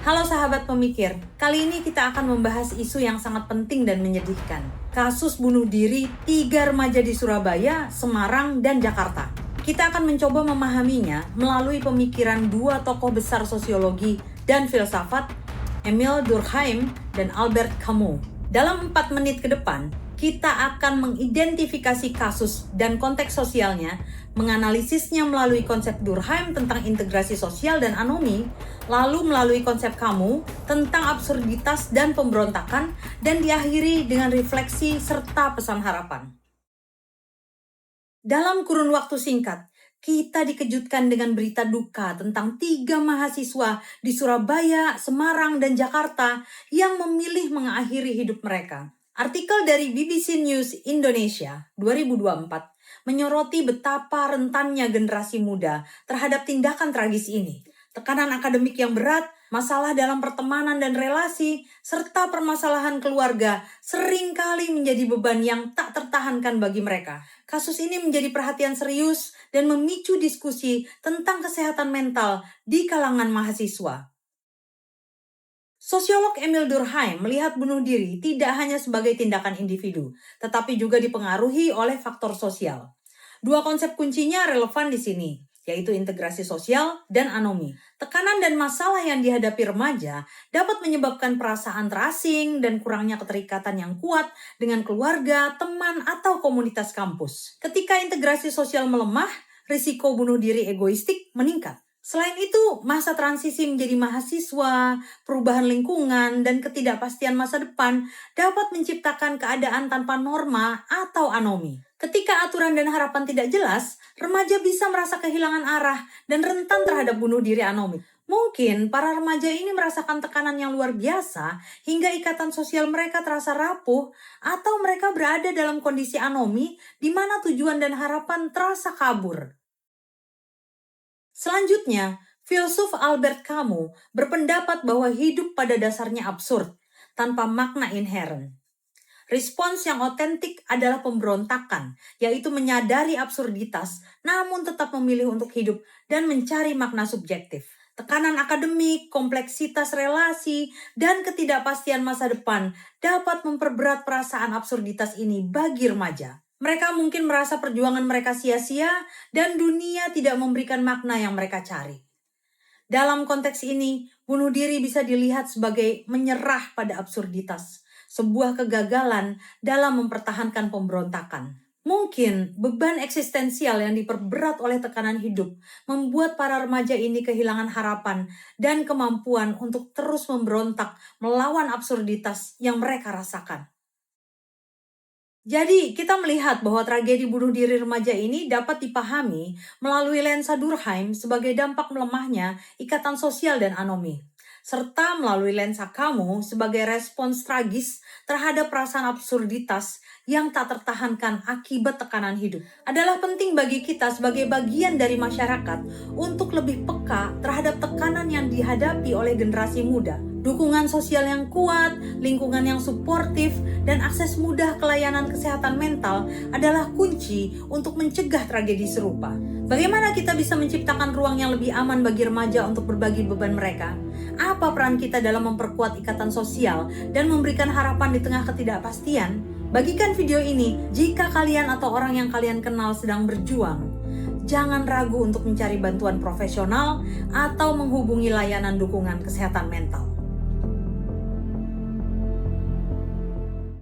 Halo sahabat pemikir, kali ini kita akan membahas isu yang sangat penting dan menyedihkan. Kasus bunuh diri 3 remaja di Surabaya, Semarang, dan Jakarta. Kita akan mencoba memahaminya melalui pemikiran 2 tokoh besar sosiologi dan filsafat, Emile Durkheim dan Albert Camus. Dalam 4 menit ke depan, kita akan mengidentifikasi kasus dan konteks sosialnya, menganalisisnya melalui konsep Durkheim tentang integrasi sosial dan anomi, lalu melalui konsep Camus tentang absurditas dan pemberontakan, dan diakhiri dengan refleksi serta pesan harapan. Dalam kurun waktu singkat, kita dikejutkan dengan berita duka tentang 3 mahasiswa di Surabaya, Semarang, dan Jakarta yang memilih mengakhiri hidup mereka. Artikel dari BBC News Indonesia 2024 menyoroti betapa rentannya generasi muda terhadap tindakan tragis ini. Tekanan akademik yang berat, masalah dalam pertemanan dan relasi, serta permasalahan keluarga seringkali menjadi beban yang tak tertahankan bagi mereka. Kasus ini menjadi perhatian serius dan memicu diskusi tentang kesehatan mental di kalangan mahasiswa. Sosiolog Emile Durkheim melihat bunuh diri tidak hanya sebagai tindakan individu, tetapi juga dipengaruhi oleh faktor sosial. 2 konsep kuncinya relevan di sini, yaitu integrasi sosial dan anomi. Tekanan dan masalah yang dihadapi remaja dapat menyebabkan perasaan terasing dan kurangnya keterikatan yang kuat dengan keluarga, teman, atau komunitas kampus. Ketika integrasi sosial melemah, risiko bunuh diri egoistik meningkat. Selain itu, masa transisi menjadi mahasiswa, perubahan lingkungan, dan ketidakpastian masa depan dapat menciptakan keadaan tanpa norma atau anomi. Ketika aturan dan harapan tidak jelas, remaja bisa merasa kehilangan arah dan rentan terhadap bunuh diri anomi. Mungkin para remaja ini merasakan tekanan yang luar biasa hingga ikatan sosial mereka terasa rapuh, atau mereka berada dalam kondisi anomi di mana tujuan dan harapan terasa kabur. Selanjutnya, filsuf Albert Camus berpendapat bahwa hidup pada dasarnya absurd, tanpa makna inheren. Respons yang otentik adalah pemberontakan, yaitu menyadari absurditas, namun tetap memilih untuk hidup dan mencari makna subjektif. Tekanan akademik, kompleksitas relasi, dan ketidakpastian masa depan dapat memperberat perasaan absurditas ini bagi remaja. Mereka mungkin merasa perjuangan mereka sia-sia dan dunia tidak memberikan makna yang mereka cari. Dalam konteks ini, bunuh diri bisa dilihat sebagai menyerah pada absurditas, sebuah kegagalan dalam mempertahankan pemberontakan. Mungkin beban eksistensial yang diperberat oleh tekanan hidup membuat para remaja ini kehilangan harapan dan kemampuan untuk terus memberontak melawan absurditas yang mereka rasakan. Jadi, kita melihat bahwa tragedi bunuh diri remaja ini dapat dipahami melalui lensa Durkheim sebagai dampak melemahnya ikatan sosial dan anomi, serta melalui lensa Camus sebagai respons tragis terhadap perasaan absurditas yang tak tertahankan akibat tekanan hidup. Adalah penting bagi kita sebagai bagian dari masyarakat untuk lebih peka terhadap tekanan yang dihadapi oleh generasi muda. Dukungan sosial yang kuat, lingkungan yang suportif, dan akses mudah ke layanan kesehatan mental adalah kunci untuk mencegah tragedi serupa. Bagaimana kita bisa menciptakan ruang yang lebih aman bagi remaja untuk berbagi beban mereka? Apa peran kita dalam memperkuat ikatan sosial dan memberikan harapan di tengah ketidakpastian? Bagikan video ini jika kalian atau orang yang kalian kenal sedang berjuang. Jangan ragu untuk mencari bantuan profesional atau menghubungi layanan dukungan kesehatan mental.